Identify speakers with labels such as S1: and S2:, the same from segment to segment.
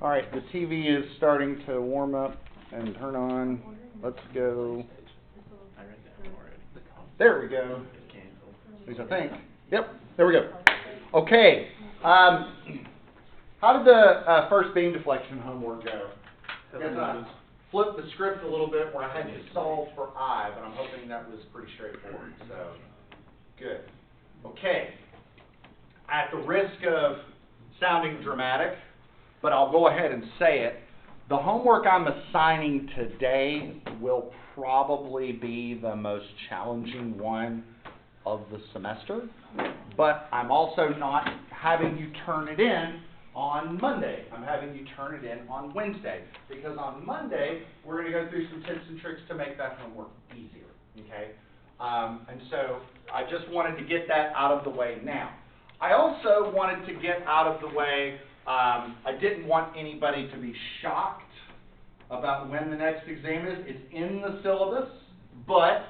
S1: All right, the TV is starting to warm up and turn on. Let's go. There we go. At least I think. Yep, there we go. Okay. How did the first beam deflection homework go? I flipped the script a little bit where I had you solve for I, but I'm hoping that was pretty straightforward. So, good. Okay. At the risk of sounding dramatic, but I'll go ahead and say it, the homework I'm assigning today will probably be the most challenging one of the semester, but I'm also not having you turn it in on Monday. I'm having you turn it in on Wednesday, because on Monday, we're going to go through some tips and tricks to make that homework easier, okay? And so I just wanted to get that out of the way now. I also wanted to get out of the way, I didn't want anybody to be shocked about when the next exam is. It's in the syllabus, but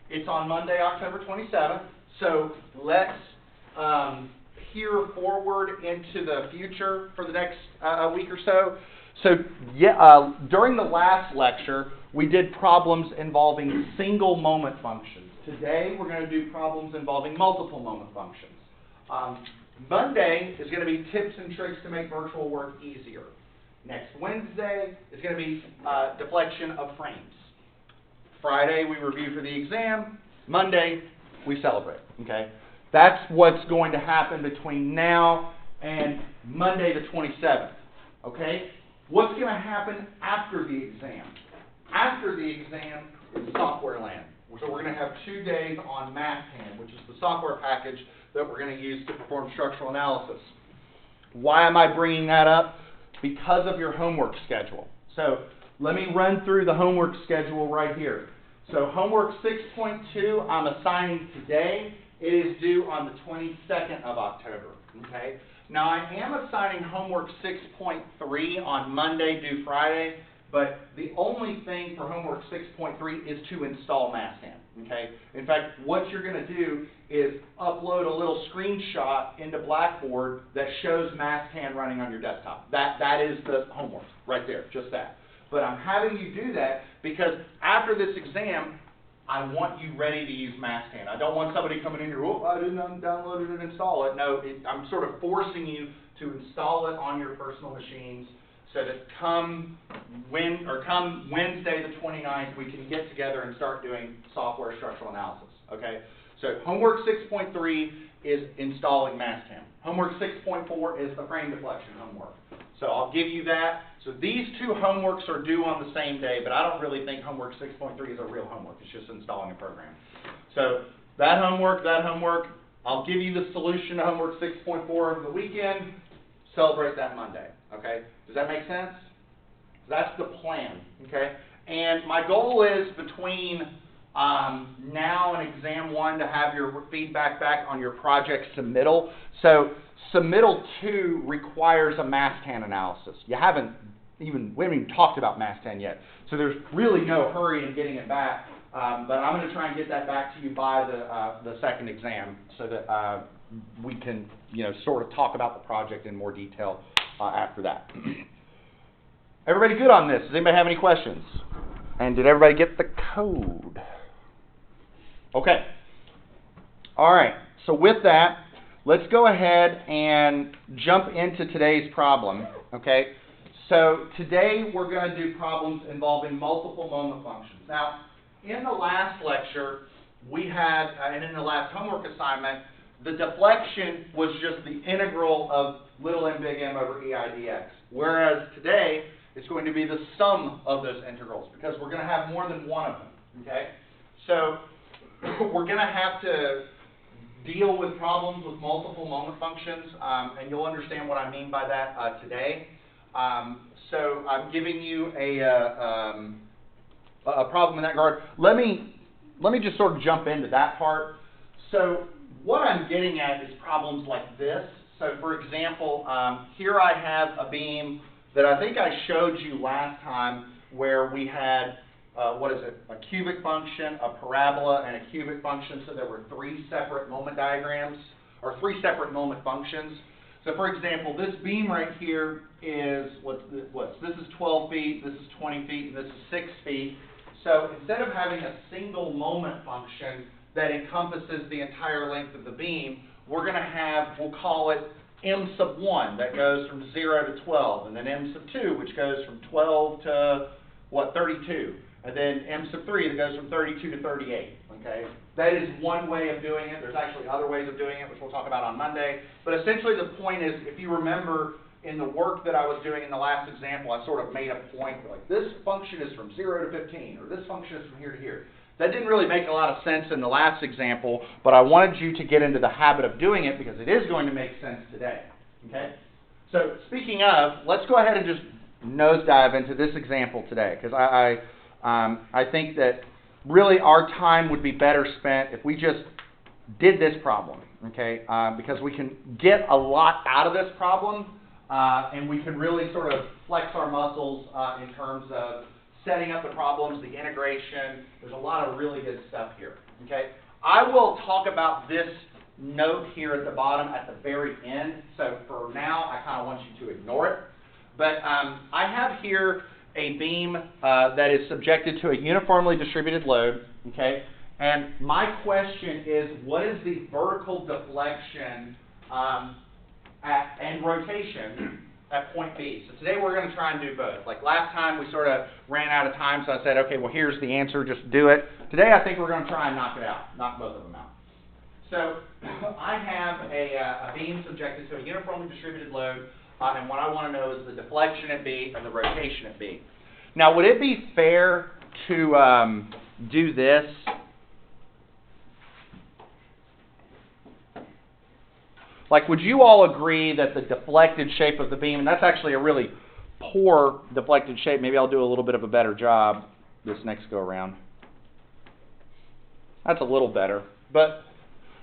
S1: it's on Monday, October 27th. So let's peer forward into the future for the next week or so. So yeah, during the last lecture, we did problems involving single moment functions. Today, we're going to do problems involving multiple moment functions. Monday is going to be tips and tricks to make virtual work easier. Next Wednesday is going to be deflection of frames. Friday, we review for the exam. Monday, we celebrate, okay? That's what's going to happen between now and Monday the 27th, okay? What's going to happen after the exam? After the exam is software land. So we're going to have 2 days on MathTan, which is the software package that we're going to use to perform structural analysis. Why am I bringing that up? Because of your homework schedule. So let me run through the homework schedule right here. So homework 6.2 I'm assigning today. It is due on the 22nd of October. Okay. Now I am assigning homework 6.3 on Monday due Friday, but the only thing for homework 6.3 is to install MathTan. Okay. In fact, what you're going to do is upload a little screenshot into Blackboard that shows MathTan running on your desktop. That is the homework right there, just that. But I'm having you do that because after this exam, I want you ready to use MathTan. I don't want somebody coming in here, oh, I didn't download it and install it. No, I'm sort of forcing you to install it on your personal machines so that come Wednesday the 29th, we can get together and start doing software structural analysis, okay? So homework 6.3 is installing MathTan. Homework 6.4 is the frame deflection homework. So I'll give you that. So these two homeworks are due on the same day, but I don't really think homework 6.3 is a real homework. It's just installing a program. So that homework, I'll give you the solution to homework 6.4 over the weekend. Celebrate that Monday, okay? Does that make sense? That's the plan, okay? And my goal is between now and exam 1 to have your feedback back on your project submittal. So submittal 2 requires a MathTan analysis. We haven't even talked about MathTan yet. So there's really no hurry in getting it back. But I'm going to try and get that back to you by the second exam so that we can, sort of talk about the project in more detail after that. Everybody good on this? Does anybody have any questions? And did everybody get the code? Okay. All right. So with that, let's go ahead and jump into today's problem. Okay. So today we're going to do problems involving multiple moment functions. Now, in the last lecture, we had, and in the last homework assignment, the deflection was just the integral of little m big M over EI dx. Whereas today, it's going to be the sum of those integrals because we're going to have more than one of them. Okay? So we're going to have to deal with problems with multiple moment functions, and you'll understand what I mean by that today. So I'm giving you a problem in that regard. Let me just sort of jump into that part. So what I'm getting at is problems like this. So for example, here I have a beam that I think I showed you last time where we had, a cubic function, a parabola, and a cubic function. So there were 3 separate moment diagrams, or 3 separate moment functions. So for example, this beam right here is, this is 12 feet, this is 20 feet, and this is 6 feet. So instead of having a single moment function that encompasses the entire length of the beam, we're going to have, we'll call it m sub 1, that goes from 0 to 12, and then m sub 2, which goes from 12 to, 32, and then m sub 3 that goes from 32 to 38, okay? That is one way of doing it. There's actually other ways of doing it, which we'll talk about on Monday. But essentially the point is, if you remember in the work that I was doing in the last example, I sort of made a point, like this function is from 0 to 15, or this function is from here to here. That didn't really make a lot of sense in the last example, but I wanted you to get into the habit of doing it because it is going to make sense today, okay? So speaking of, let's go ahead and just nosedive into this example today, because I think that really our time would be better spent if we just did this problem, okay? Because we can get a lot out of this problem, and we can really sort of flex our muscles in terms of setting up the problems, the integration. There's a lot of really good stuff here, okay? I will talk about this note here at the bottom at the very end, so for now I kind of want you to ignore it. But I have here a beam that is subjected to a uniformly distributed load, okay? And my question is, what is the vertical deflection and rotation at point B? So today we're going to try and do both. Like last time we sort of ran out of time, so I said, okay, well here's the answer, just do it. Today I think we're going to try and knock it out, knock both of them out. So I have a beam subjected to a uniformly distributed load, and what I want to know is the deflection at B and the rotation at B. Now, would it be fair to do this? Like, would you all agree that the deflected shape of the beam, and that's actually a really poor deflected shape. Maybe I'll do a little bit of a better job this next go around. That's a little better. But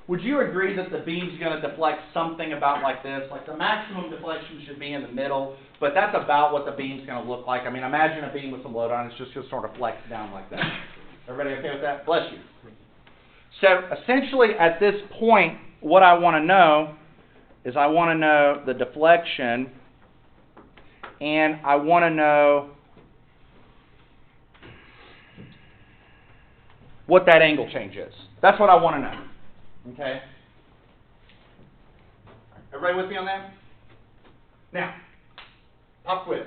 S1: would you agree that the beam's going to deflect something about like this? Like the maximum deflection should be in the middle, but that's about what the beam's going to look like. I mean, imagine a beam with some load on it. It's just going to sort of flex down like that. Everybody okay with that? Bless you. So essentially at this point, what I want to know is I want to know the deflection, and I want to know what that angle change is. That's what I want to know. Okay? Everybody with me on that? Now, pop quiz.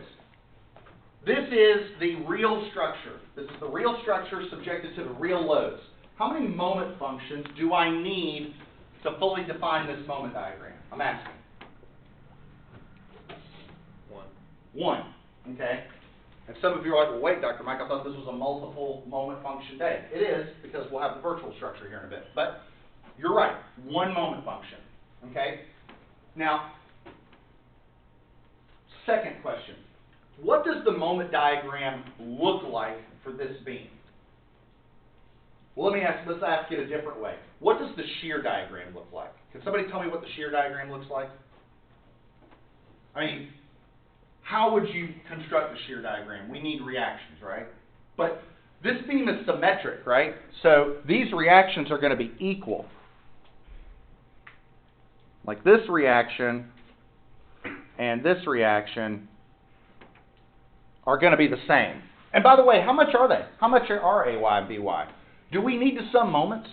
S1: This is the real structure. This is the real structure subjected to the real loads. How many moment functions do I need to fully define this moment diagram? I'm asking. One. Okay? And some of you are like, well, wait, Dr. Mike, I thought this was a multiple moment function day. It is, because we'll have the virtual structure here in a bit. But you're right, one moment function. Okay? Now, second question. What does the moment diagram look like for this beam? Well, let's ask it a different way. What does the shear diagram look like? Can somebody tell me what the shear diagram looks like? I mean, how would you construct the shear diagram? We need reactions, right? But this beam is symmetric, right? So these reactions are going to be equal. Like this reaction and this reaction are going to be the same. And by the way, how much are they? How much are AY and BY? Do we need to sum moments?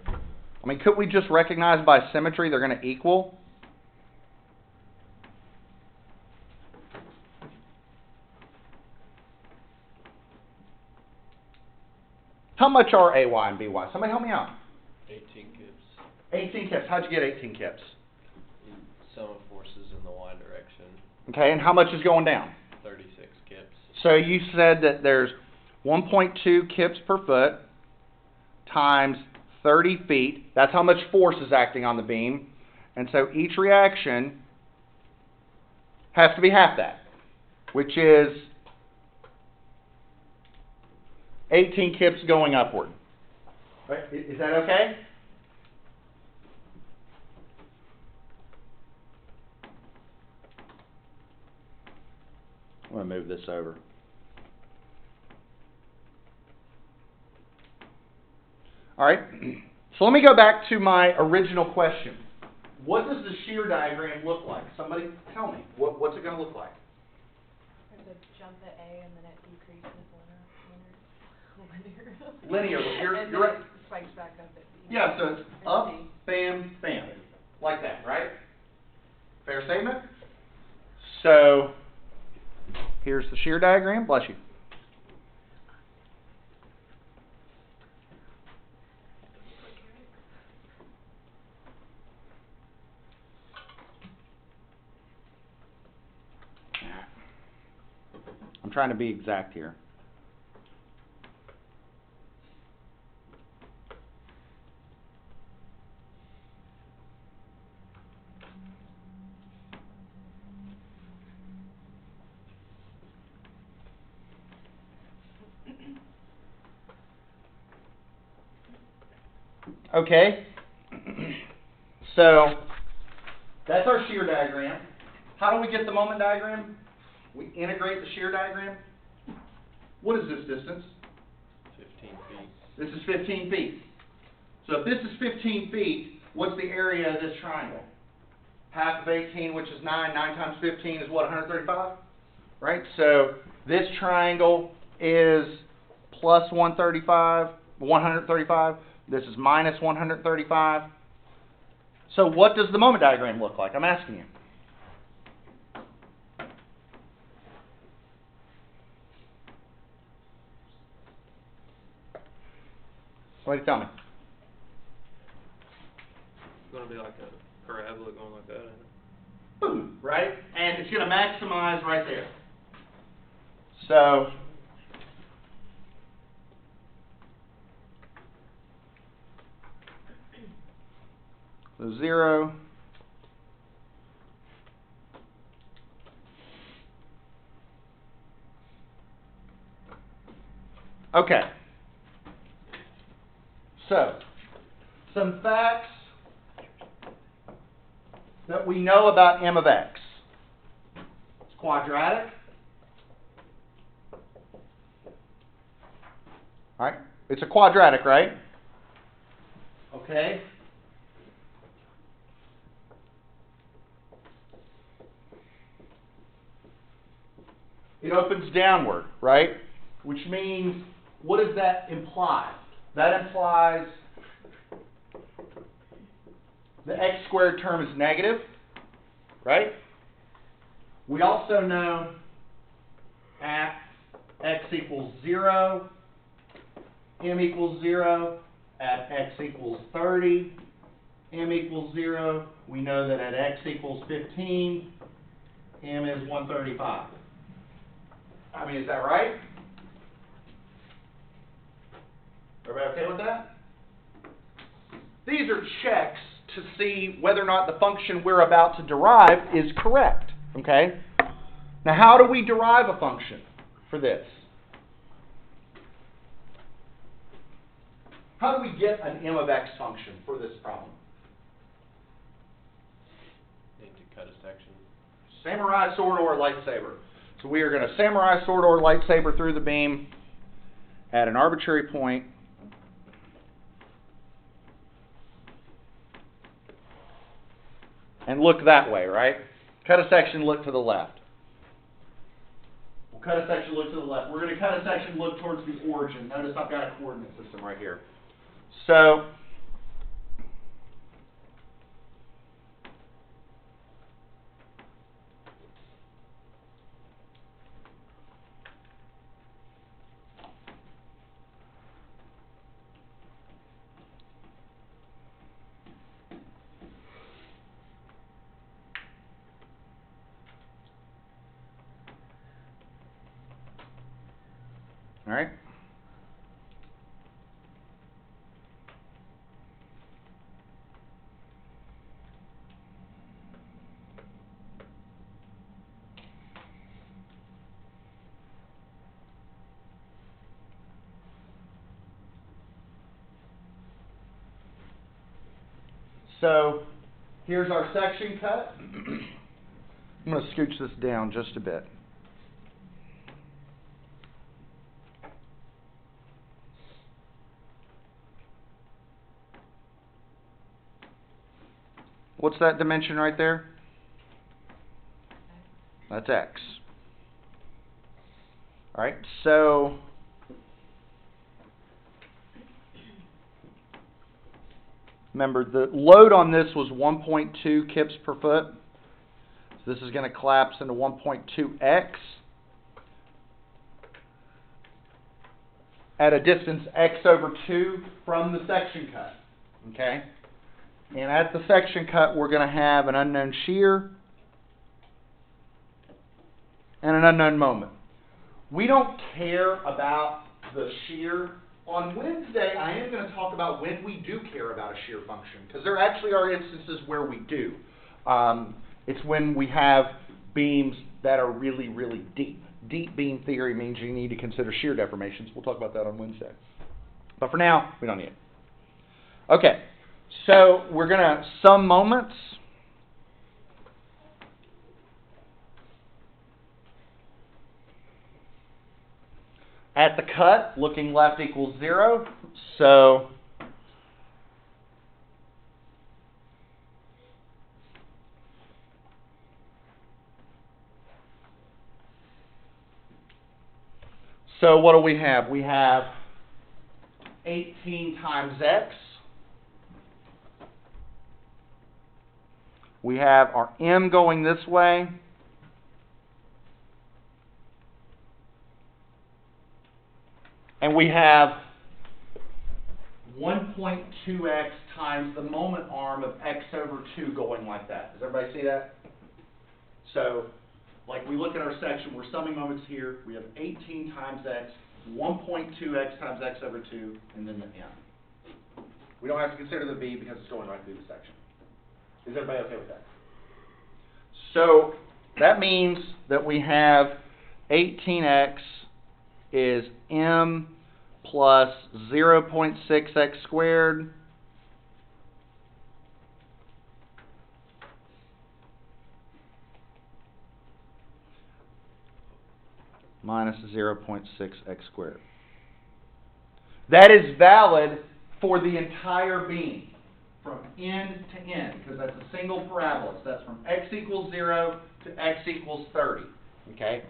S1: I mean, could we just recognize by symmetry they're going to equal? How much are AY and BY? Somebody help me out.
S2: 18 kips.
S1: 18 kips. How'd you get 18 kips?
S2: Sum of forces in the y direction.
S1: Okay, and how much is going down?
S2: 36 kips.
S1: So you said that there's 1.2 kips per foot times 30 feet. That's how much force is acting on the beam. And so each reaction has to be half that, which is 18 kips going upward. Right? Is that okay? I'm going to move this over. All right, so let me go back to my original question. what does the shear diagram look like? Somebody tell me. What's it going to look like?
S3: There's a jump at A and then it decreases linear.
S1: Linear. You're
S3: and
S1: right.
S3: then it spikes back up at B.
S1: Yeah, so it's
S3: Or
S1: up,
S3: C.
S1: bam, bam. Like that, right? Fair statement? So, here's the shear diagram. Bless you. I'm trying to be exact here. Okay, so that's our shear diagram. How do we get the moment diagram? We integrate the shear diagram. What is this distance?
S2: 15 feet.
S1: This is 15 feet. So if this is 15 feet, what's the area of this triangle? Half of 18, which is 9. 9 times 15 is what, 135? Right? So this triangle is plus 135. This is minus 135. So what does the moment diagram look like? I'm asking you. Somebody tell me.
S2: It's going to be like a parabola going like that, isn't it?
S1: Boom, right? And it's going to maximize right there. So so 0. Okay. So, some facts that we know about m of x. It's quadratic. All right? It's a quadratic, right? Okay. It opens downward, right? Which means, what does that imply? That implies the x squared term is negative, right? We also know at x equals 0, m equals 0, at x equals 30, m equals 0. We know that at x equals 15, m is 135. I mean, is that right? Everybody okay with that? These are checks to see whether or not the function we're about to derive is correct, okay? Now, how do we derive a function for this? How do we get an m of x function for this problem?
S2: Need to cut a section.
S1: Samurai sword or lightsaber. So we are going to samurai sword or lightsaber through the beam at an arbitrary point. And look that way, right? Cut a section, look to the left. We'll cut a section, look to the left. We're going to cut a section, look towards the origin. Notice I've got a coordinate system right here. So, all right. So, here's our section cut. I'm going to scooch this down just a bit. What's that dimension right there? That's x. All right, so remember the load on this was 1.2 kips per foot. So this is going to collapse into 1.2x at a distance x over 2 from the section cut. Okay? And at the section cut, we're going to have an unknown shear and an unknown moment. We don't care about the shear. On Wednesday, I am going to talk about when we do care about a shear function, because there actually are instances where we do. It's when we have beams that are really, really deep. Deep beam theory means you need to consider shear deformations. We'll talk about that on Wednesday. But for now, we don't need it. Okay, so we're going to sum moments. At the cut, looking left equals 0. So what do we have? We have 18 times x. We have our m going this way. And we have 1.2x times the moment arm of x over 2 going like that. Does everybody see that? So, like we look at our section, we're summing moments here. We have 18 times x, 1.2x times x over 2, and then the m. We don't have to consider the v because it's going right through the section. Is everybody okay with that? So, that means that we have 18x is m plus 0.6x squared minus 0.6x squared. That is valid for the entire beam from end to end, because that's a single parabola. So that's from x equals 0 to x equals 30. Okay?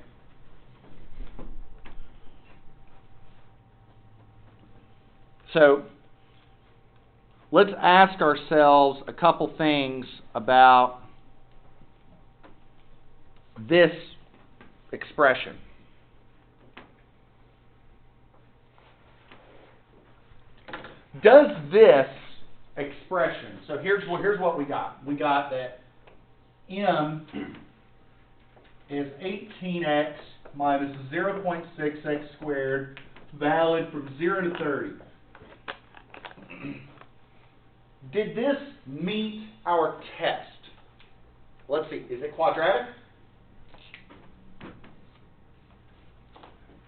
S1: So let's ask ourselves a couple things about this expression. Does this expression, so here's what we got. We got that m is 18x minus 0.6x squared, valid from 0 to 30. Did this meet our test? Let's see, is it quadratic?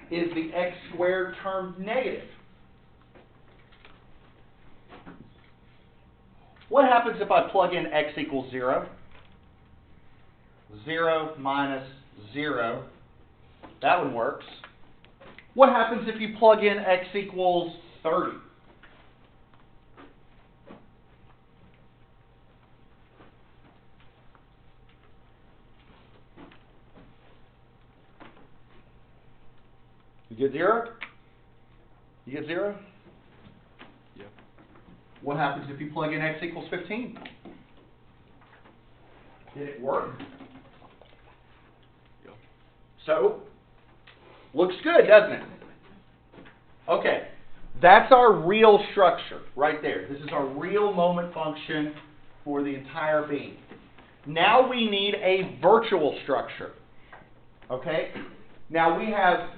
S1: Is the x squared term negative? What happens if I plug in x equals 0? 0 minus 0. That one works. What happens if you plug in x equals 30? You get 0? You get 0?
S2: Yeah.
S1: What happens if you plug in x equals 15? Did it work?
S2: Yeah.
S1: So, looks good, doesn't it? Okay, that's our real structure right there. This is our real moment function for the entire beam. Now we need a virtual structure. Okay? Now we have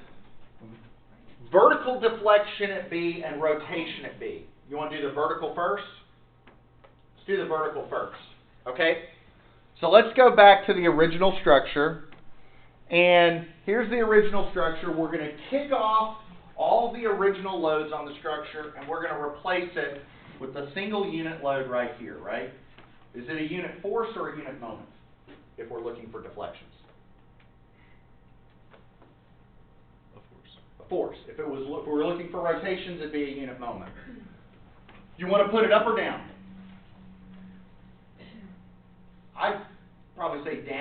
S1: vertical deflection at B and rotation at B. You want to do the vertical first? Let's do the vertical first. Okay? So let's go back to the original structure. And here's the original structure. We're going to kick off all the original loads on the structure, and we're going to replace it with a single unit load right here, right? Is it a unit force or a unit moment if we're looking for deflections? A force. If we were looking for rotations, it'd be a unit moment. You want to put it up or down?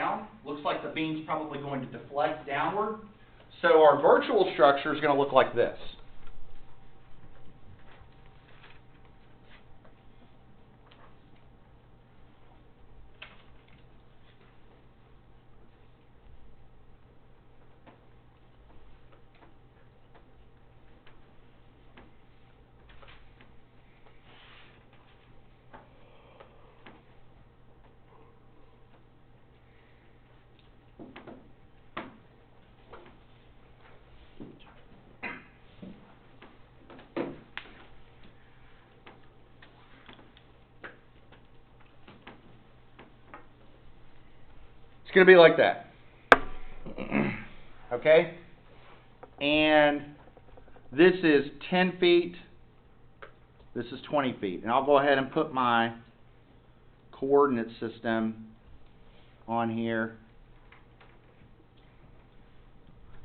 S1: down. Looks like the beam's probably going to deflect downward. So our virtual structure is going to look like this. It's going to be like that. Okay? And this is 10 feet. This is 20 feet. And I'll go ahead and put my coordinate system on here,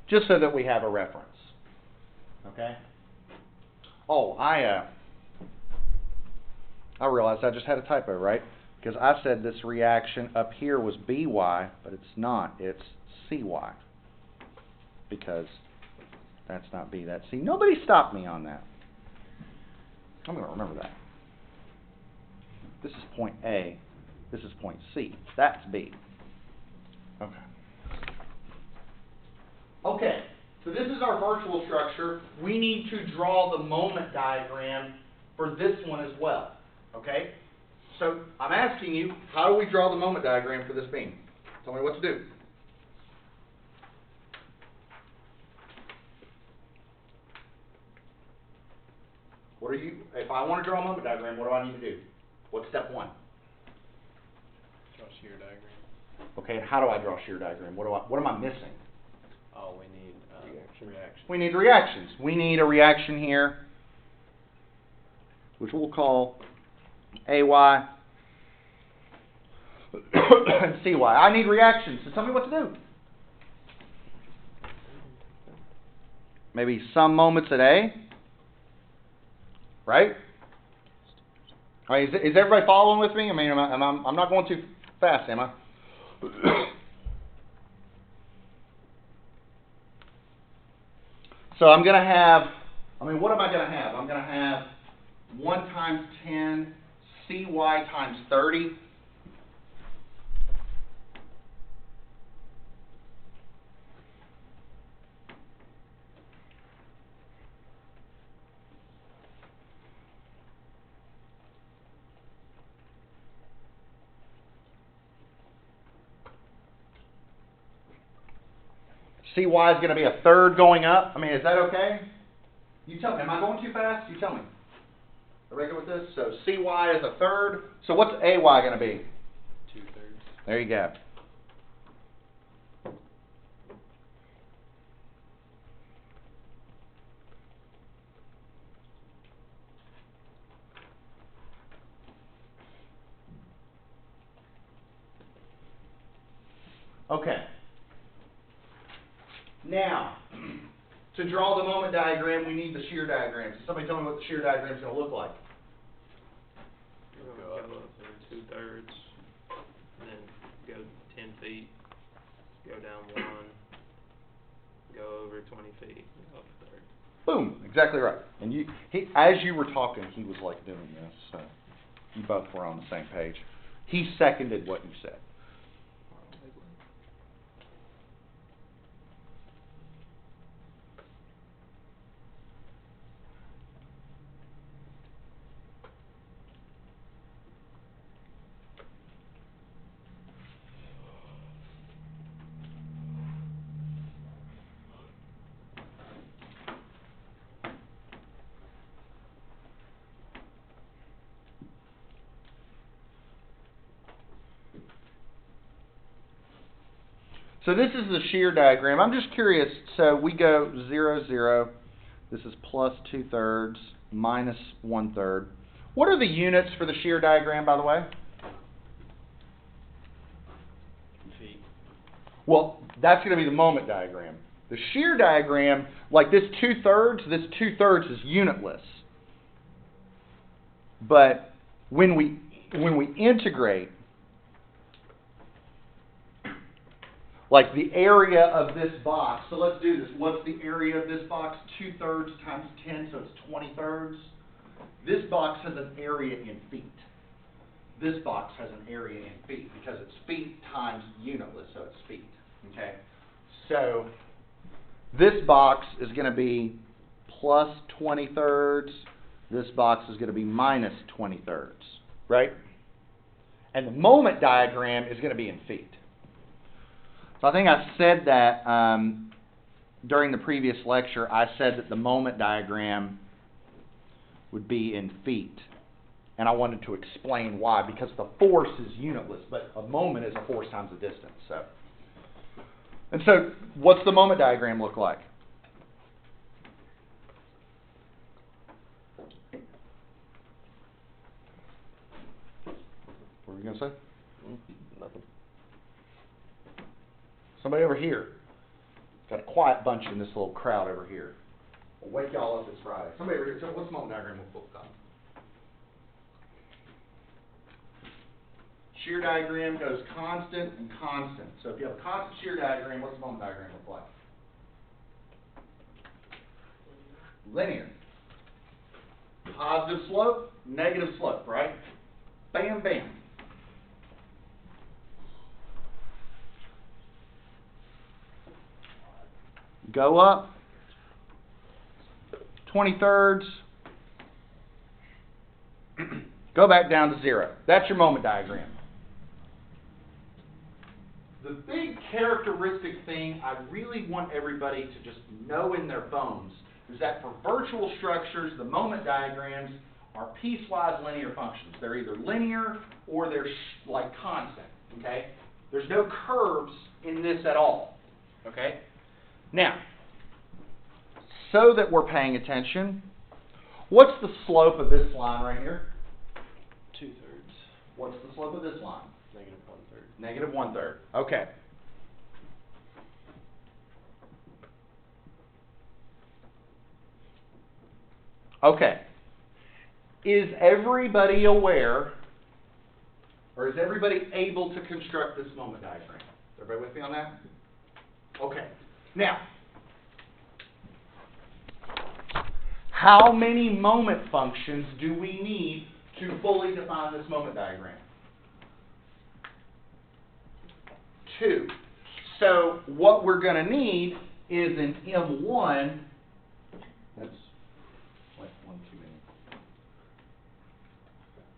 S1: just so that we have a reference. Okay? Oh, I realized I just had a typo, right? Because I said this reaction up here was BY, but it's not. It's CY. Because that's not B, that's C. Nobody stopped me on that. I'm going to remember that. This is point A. This is point C. That's B. Okay. Okay, so this is our virtual structure. We need to draw the moment diagram for this one as well. Okay? So I'm asking you, how do we draw the moment diagram for this beam? Tell me what to do. What are you, if I want to draw a moment diagram, what do I need to do? What's step one?
S2: Draw shear diagram.
S1: Okay, and how do I draw a shear diagram? What am I missing?
S2: Oh, we need reaction.
S1: We need reactions. We need a reaction here, which we'll call AY and CY. I need reactions, so tell me what to do. Maybe some moments at A, right? All right, is everybody following with me? I mean, I'm not going too fast, am I? So I'm going to have, what am I going to have? I'm going to have 1 times 10 CY times 30. CY is going to be a third going up. Is that okay? You tell me. Am I going too fast? You tell me. Are you good with this? So CY is a third. So what's AY going to be?
S2: 2/3.
S1: There you go. Okay. Now, to draw the moment diagram, we need the shear diagram. So somebody tell me what the shear diagram is going to look like.
S2: Go up 2/3, and then go 10 feet, go down 1, go over 20 feet, go up a third.
S1: Boom, exactly right. And as you were talking, he was like doing this, so you both were on the same page. He seconded what you said. So this is the shear diagram. I'm just curious, so we go 0, 0. This is plus 2/3, minus 1/3. What are the units for the shear diagram, by the way?
S2: Feet.
S1: Well, that's going to be the moment diagram. The shear diagram, like this 2/3 is unitless. But when we integrate, like the area of this box. So let's do this. What's the area of this box? 2/3 times 10, so it's 20/3. This box has an area in feet. This box has an area in feet because it's feet times unitless, so it's feet. Okay? So this box is going to be plus 20/3. This box is going to be minus 20/3, right? And the moment diagram is going to be in feet. So I think I said that during the previous lecture. I said that the moment diagram would be in feet. And I wanted to explain why, because the force is unitless, but a moment is a force times the distance. And so what's the moment diagram look like? What were you going to say?
S2: Nothing.
S1: Somebody over here. Got a quiet bunch in this little crowd over here. I'll wake y'all up this Friday. Somebody over here. So what's the moment diagram look like? Shear diagram goes constant and constant. So if you have a constant shear diagram, what's the moment diagram look like? Linear. Positive slope, negative slope, right? Bam, bam. Go up 20/3. Go back down to 0. That's your moment diagram. The big characteristic thing I really want everybody to just know in their bones is that for virtual structures, the moment diagrams are piecewise linear functions. They're either linear or they're like constant, okay? There's no curves in this at all, okay? Now, so that we're paying attention, what's the slope of this line right here?
S2: 2/3.
S1: What's the slope of this line?
S2: -1/3.
S1: Negative 1/3. Okay. Okay. Is everybody aware, or is everybody able to construct this moment diagram? Is everybody with me on that? Okay. Now, how many moment functions do we need to fully define this moment diagram? 2. So what we're going to need is an M1. That's like one too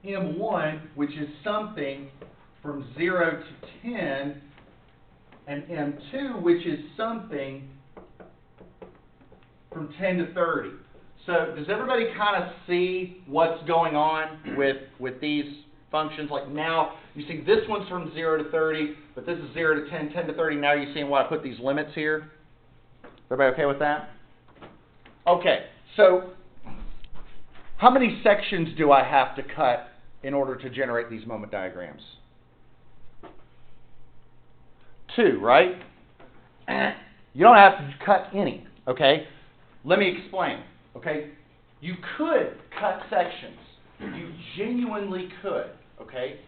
S1: many. M1, which is something from 0 to 10, and M2, which is something from 10 to 30. So does everybody kind of see what's going on with these functions? Like now, you see this one's from 0 to 30, but this is 0 to 10, 10 to 30. Now you're seeing why I put these limits here? Everybody okay with that? Okay, so how many sections do I have to cut in order to generate these moment diagrams? 2, right? You don't have to cut any, okay? Let me explain, okay? You could cut sections. You genuinely could, okay?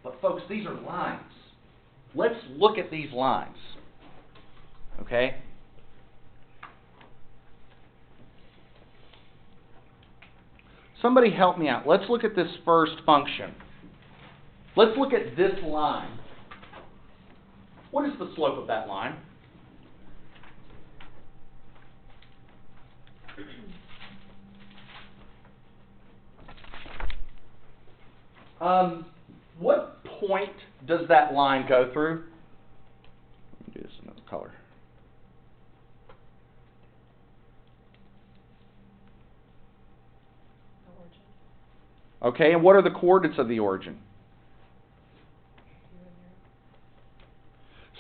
S1: But folks, these are lines. Let's look at these lines, okay? Somebody help me out. Let's look at this first function. Let's look at this line. What is the slope of that line? What point does that line go through? Let me do this in another color.
S3: The origin.
S1: Okay, and what are the coordinates of the origin?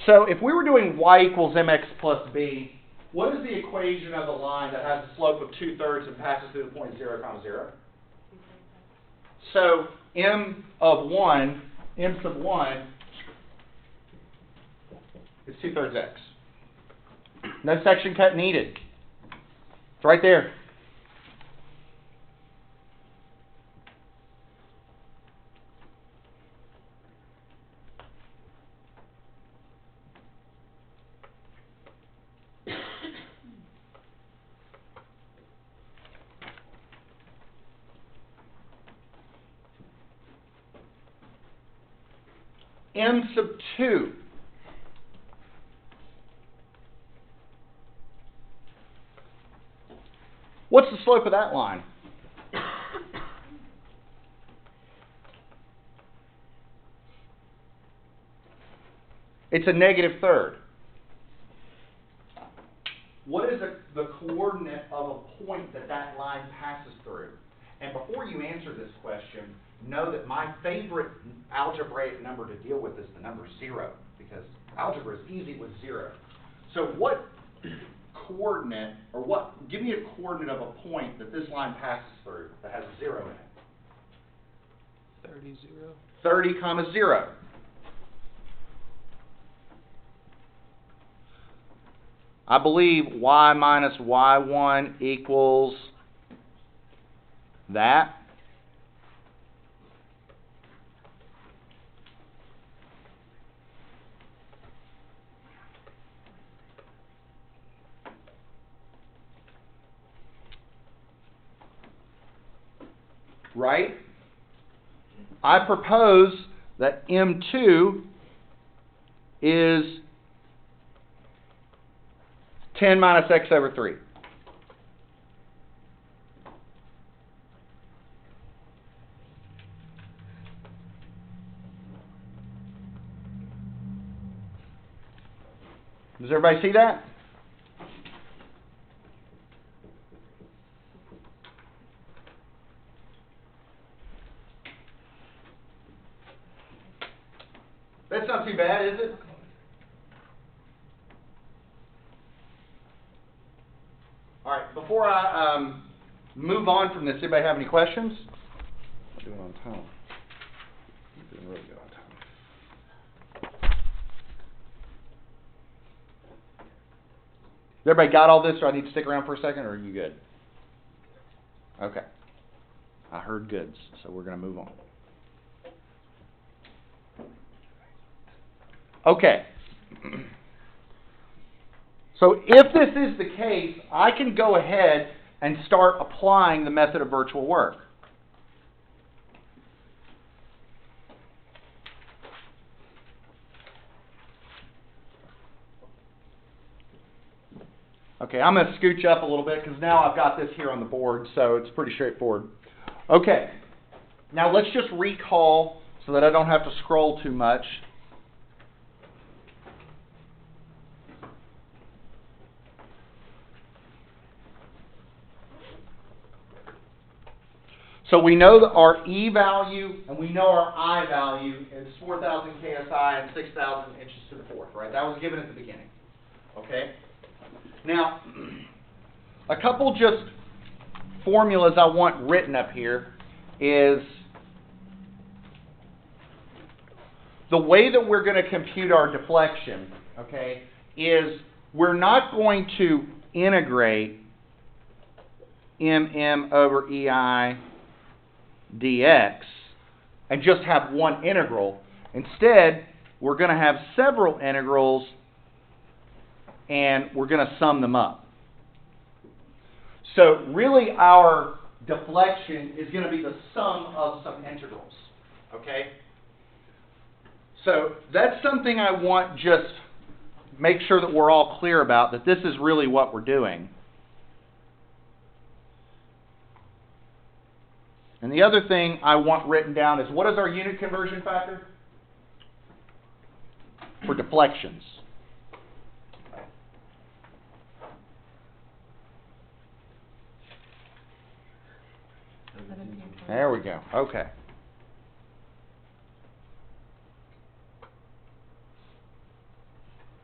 S3: 0, 0.
S1: So if we were doing y equals mx plus b, what is the equation of the line that has a slope of 2/3 and passes through the point 0, 0? So m sub 1 is 2/3 x. No section cut needed. It's right there. m sub 2. What's the slope of that line? It's a negative third. What is the coordinate of a point that that line passes through? And before you answer this question, know that my favorite algebraic number to deal with is the number 0, because algebra is easy with 0. So what coordinate, or what, give me a coordinate of a point that this line passes through that has a 0 in it.
S2: 30, 0.
S1: 30 comma 0. I believe y minus y1 equals that. Right? I propose that M2 is 10 minus x over 3. Does everybody see that? That's not too bad, is it? All right, before I move on from this, anybody have any questions? I'm doing on time. I'm doing really good on time. Everybody got all this, or I need to stick around for a second, or are you good? Okay. I heard goods, so we're going to move on. Okay. So if this is the case, I can go ahead and start applying the method of virtual work. Okay, I'm going to scooch up a little bit because now I've got this here on the board, so it's pretty straightforward. Okay, now let's just recall so that I don't have to scroll too much. So we know that our E value and we know our I value is 4,000 KSI and 6,000 inches to the fourth, right? That was given at the beginning. Okay? Now, a couple just formulas I want written up here is the way that we're going to compute our deflection, okay, is we're not going to integrate mm over EI dx and just have one integral. Instead, we're going to have several integrals and we're going to sum them up. So really our deflection is going to be the sum of some integrals. Okay? So that's something I want just make sure that we're all clear about, that this is really what we're doing. And the other thing I want written down is, what is our unit conversion factor for deflections? There we go. Okay.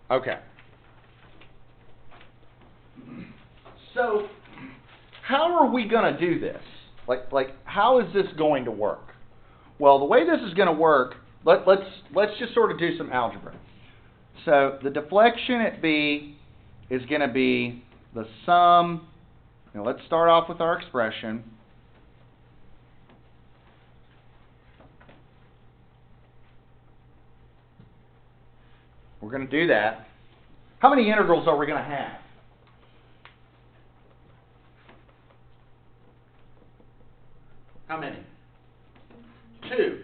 S1: Okay. So, how are we going to do this? Like, how is this going to work? Well, the way this is going to work, let's just sort of do some algebra. So, the deflection at B is going to be the sum. Now, let's start off with our expression. We're going to do that. How many integrals are we going to have? How many? 2.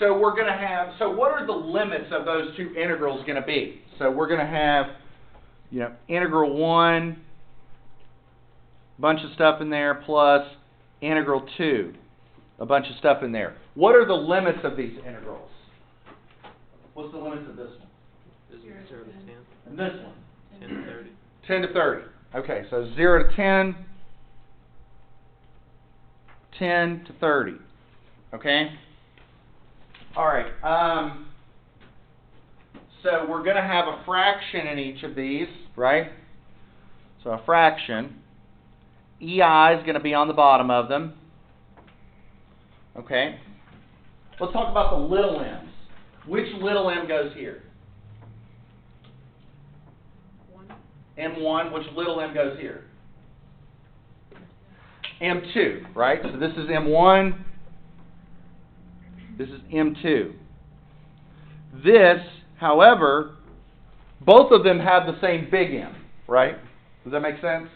S1: So we're going to have, so what are the limits of those two integrals going to be? So we're going to have, integral 1, bunch of stuff in there, plus integral 2, a bunch of stuff in there. What are the limits of these integrals? What's the limits of this one?
S2: This is 0 to 10.
S1: And this one?
S2: 10 to 30.
S1: 10 to 30. Okay, so 0 to 10, 10 to 30. Okay? All right. So we're going to have a fraction in each of these, right? So a fraction. EI is going to be on the bottom of them. Okay? Let's talk about the little m's. Which little m goes here? M1. Which little m goes here? M2, right? So this is M1. This is M2. This, however, both of them have the same big M, right? Does that make sense?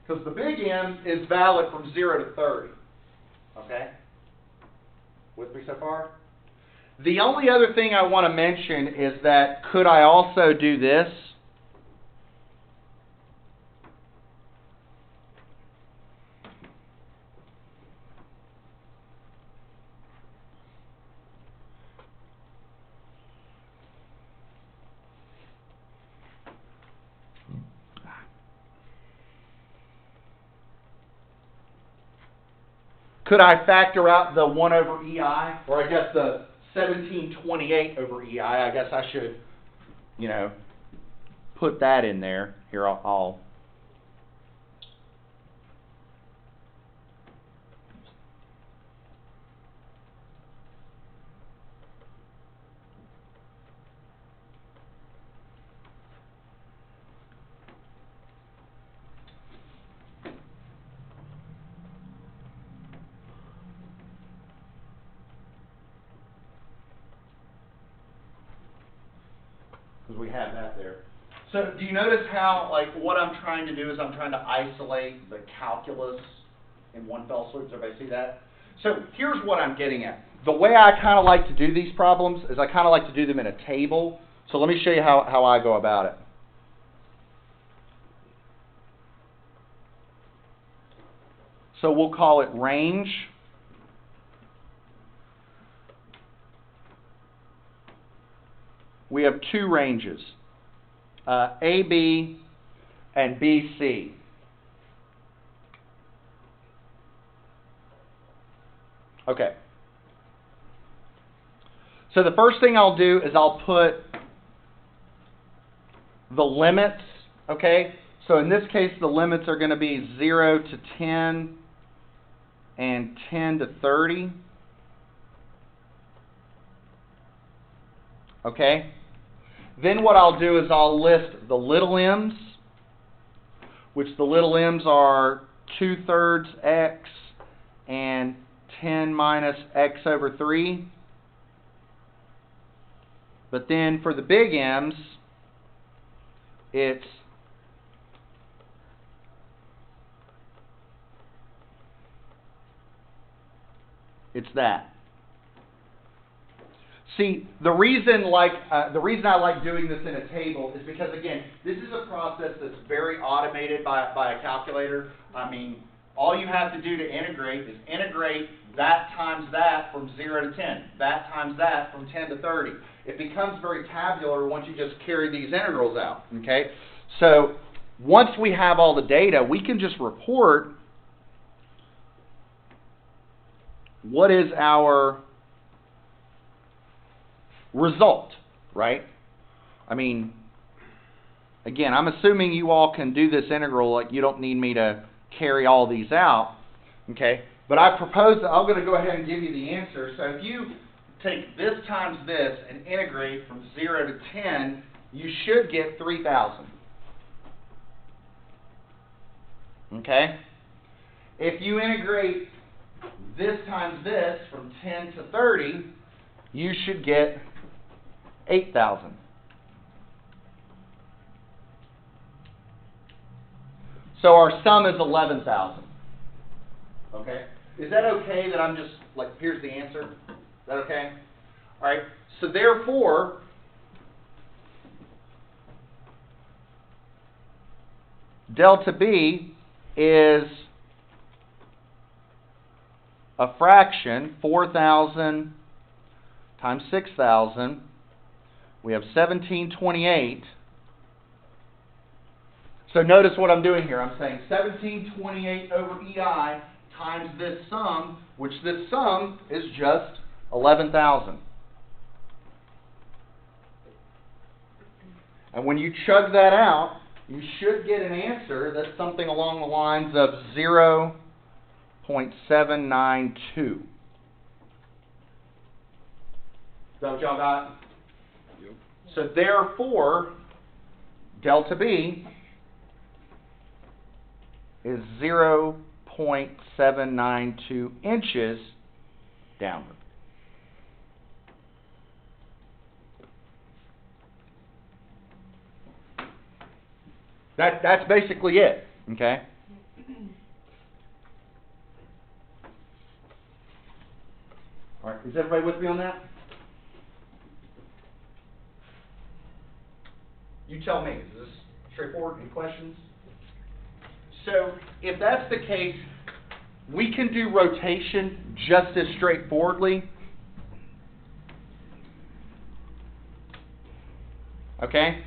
S1: Because the big M is valid from 0 to 30. Okay? With me so far? The only other thing I want to mention is that could I also do this? Could I factor out the 1 over EI? Or I guess the 1728 over EI. I guess I should, put that in there. Here, I'll because we have that there. So do you notice how, what I'm trying to do is I'm trying to isolate the calculus in one fell swoop? Does everybody see that? So here's what I'm getting at. The way I kind of like to do these problems is I kind of like to do them in a table. So let me show you how I go about it. So we'll call it range. We have two ranges, AB and BC. Okay. So the first thing I'll do is I'll put the limits, okay? So in this case, the limits are going to be 0 to 10 and 10 to 30. Okay? Then what I'll do is I'll list the little m's, which the little m's are 2/3 x and 10 minus x over 3. But then for the big m's, it's that. See, the reason I like doing this in a table is because, again, this is a process that's very automated by a calculator. I mean, all you have to do to integrate is integrate that times that from 0 to 10, that times that from 10 to 30. It becomes very tabular once you just carry these integrals out, okay? So once we have all the data, we can just report what is our result, right? I mean, again, I'm assuming you all can do this integral, like you don't need me to carry all these out, okay? But I propose that I'm going to go ahead and give you the answer. So if you take this times this and integrate from 0 to 10, you should get 3,000. Okay? If you integrate this times this from 10 to 30, you should get 8,000. So our sum is 11,000. Okay? Is that okay that I'm just, here's the answer? Is that okay? All right, so therefore, delta B is a fraction, 4,000 times 6,000. We have 1728. So notice what I'm doing here. I'm saying 1728 over EI times this sum, which this sum is just 11,000. And when you chug that out, you should get an answer that's something along the lines of 0.792. Is that what y'all got?
S4: Yep.
S1: So therefore, delta B is 0.792 inches downward. That's basically it, okay? All right, is everybody with me on that? You tell me, is this straightforward? Any questions? So, if that's the case, we can do rotation just as straightforwardly. Okay?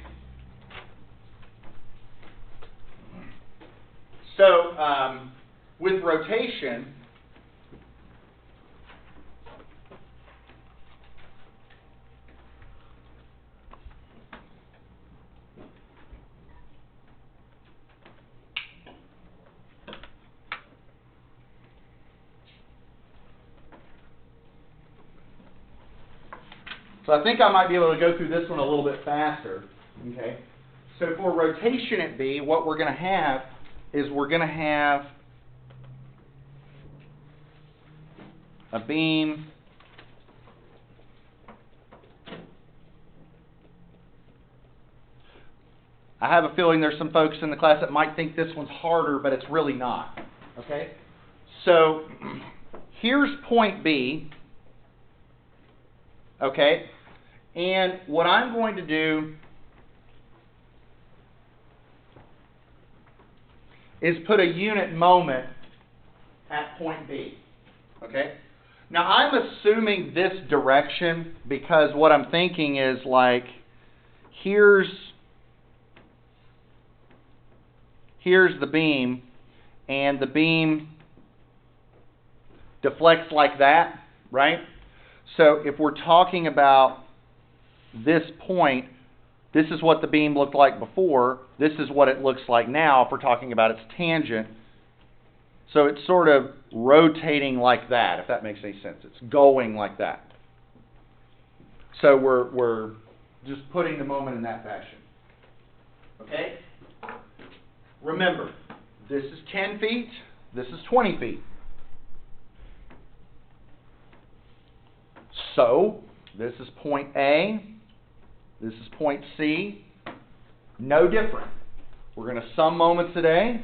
S1: So, with rotation, so I think I might be able to go through this one a little bit faster. Okay? So for rotation at B, what we're going to have is we're going to have a beam I have a feeling there's some folks in the class that might think this one's harder, but it's really not. Okay? So here's point B. Okay? And what I'm going to do is put a unit moment at point B. Okay? Now I'm assuming this direction because what I'm thinking is like here's the beam and the beam deflects like that, right? So if we're talking about this point, this is what the beam looked like before. This is what it looks like now if we're talking about its tangent. So it's sort of rotating like that, if that makes any sense. It's going like that. So we're just putting the moment in that fashion. Okay? Remember, this is 10 feet, this is 20 feet. So, this is point A, this is point C, no different. We're going to sum moments at A.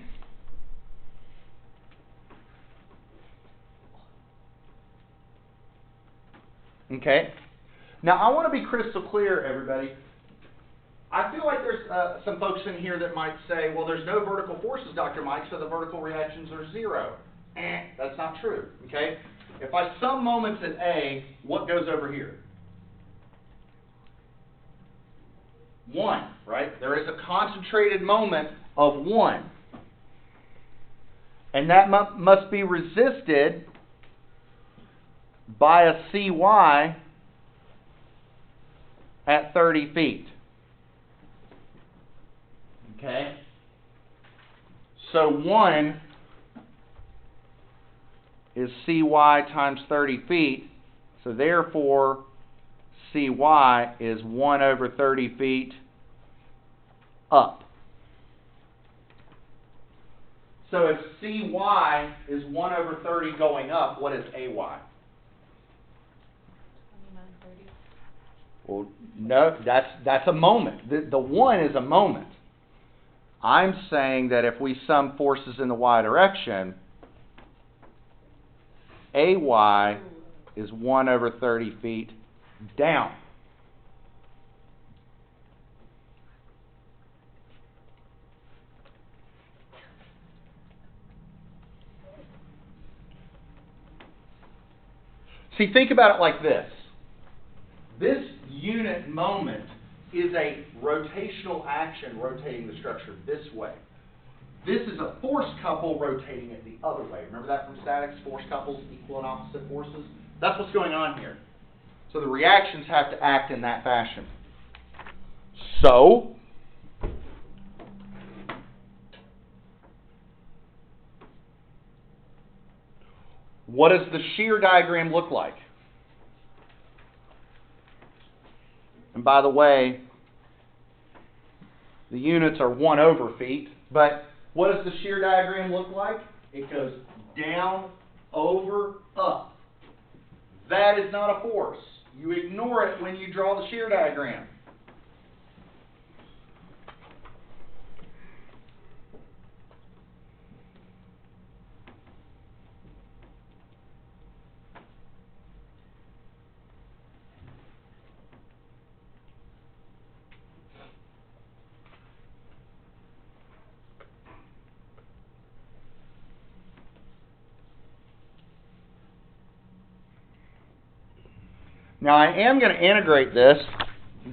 S1: Okay? Now, I want to be crystal clear, everybody. I feel like there's some folks in here that might say, well, there's no vertical forces, Dr. Mike, so the vertical reactions are zero. That's not true, okay? If I sum moments at A, what goes over here? 1, right? There is a concentrated moment of 1. And that must be resisted by a CY at 30 feet. Okay? So 1 is CY times 30 feet. So therefore, CY is 1 over 30 feet up. So if CY is 1 over 30 going up, what is AY?
S3: 2930.
S1: Well, no, that's a moment. The 1 is a moment. I'm saying that if we sum forces in the y direction, AY is 1 over 30 feet down. See, think about it like this. This unit moment is a rotational action rotating the structure this way. This is a force couple rotating it the other way. Remember that from statics? Force couples, equal and opposite forces? That's what's going on here. So the reactions have to act in that fashion. So, what does the shear diagram look like? And by the way, the units are 1/feet, but what does the shear diagram look like? It goes down, over, up. That is not a force. You ignore it when you draw the shear diagram. Now I am going to integrate this,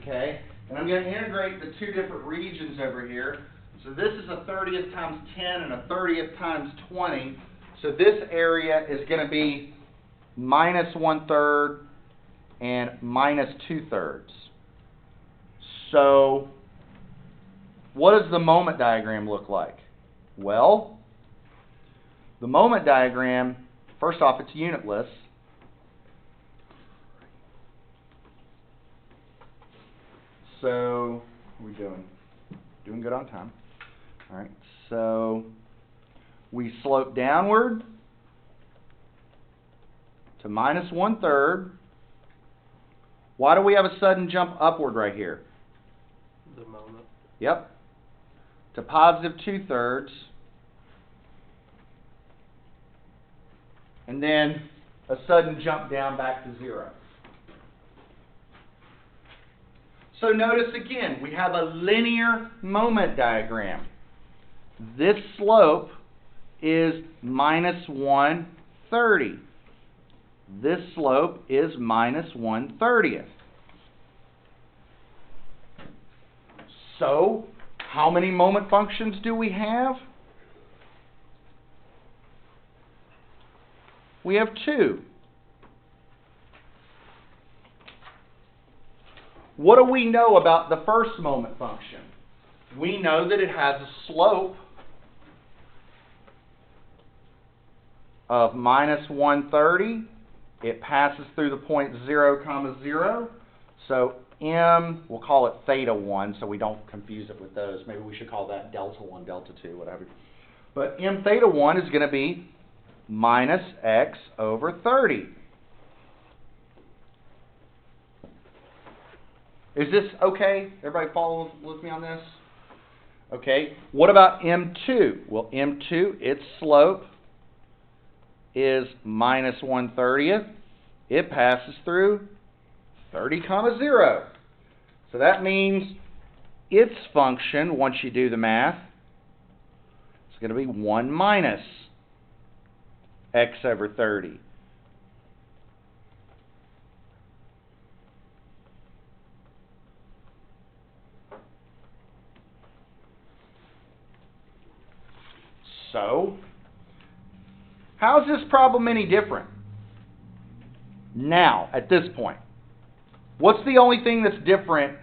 S1: okay, and I'm going to integrate the two different regions over here. So this is a 30th times 10 and a 30th times 20. So this area is going to be minus 1/3 and minus 2/3. So what does the moment diagram look like? Well, the moment diagram, first off, it's unitless. So, what are we doing? Doing good on time. All right, so we slope downward to minus 1/3. Why do we have a sudden jump upward right here?
S2: The moment.
S1: Yep. To positive 2/3. And then a sudden jump down back to 0. So notice again, we have a linear moment diagram. This slope is minus 1/30. This slope is minus 1/30. So, how many moment functions do we have? We have 2. What do we know about the first moment function? We know that it has a slope of minus 1/30. It passes through the point 0, 0. So m, we'll call it theta 1 so we don't confuse it with those. Maybe we should call that delta 1, delta 2, whatever. But m theta 1 is going to be minus x over 30. Is this okay? Everybody follow with me on this? Okay. What about M2? Well, M2, its slope is minus 1/30. It passes through 30, 0. So that means its function, once you do the math, is going to be 1 minus x over 30. So, how is this problem any different? Now, at this point, what's the only thing that's different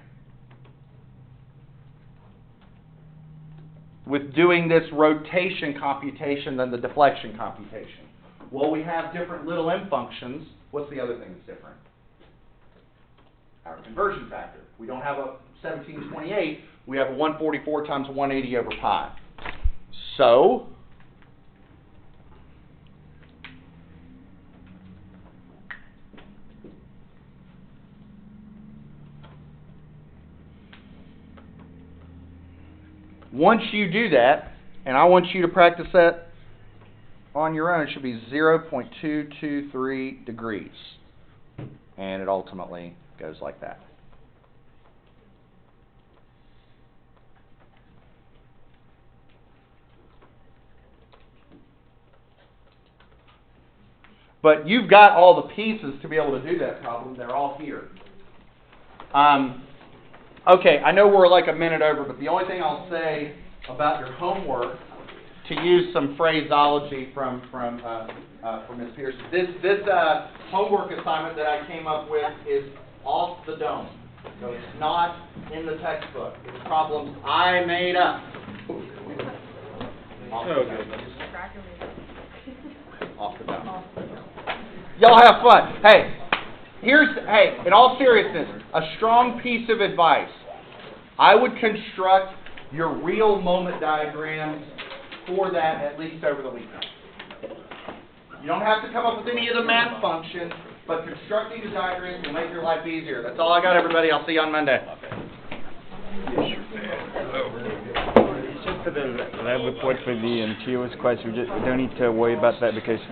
S1: with doing this rotation computation than the deflection computation? Well, we have different little m functions. What's the other thing that's different? Our conversion factor. We don't have a 1728. We have a 144 times 180 over pi. So, once you do that, and I want you to practice that on your own, it should be 0.223 degrees. And it ultimately Goes like that. But you've got all the pieces to be able to do that problem. They're all here. Okay, I know we're like a minute over, but the only thing I'll say about your homework, to use some phraseology from Ms. Pearson, this homework assignment that I came up with is off the dome. So it's not in the textbook. It's problems I made up. Off the dome. Off the dome. Y'all have fun. Hey, in all seriousness, a strong piece of advice. I would construct your real moment diagrams for that at least over the weekend. You don't have to come up with any of the math functions, but constructing the diagrams will make your life easier. That's all I got, everybody. I'll see you on Monday.
S4: Just for the lab report for the TOS quiz, we don't need to worry about that because we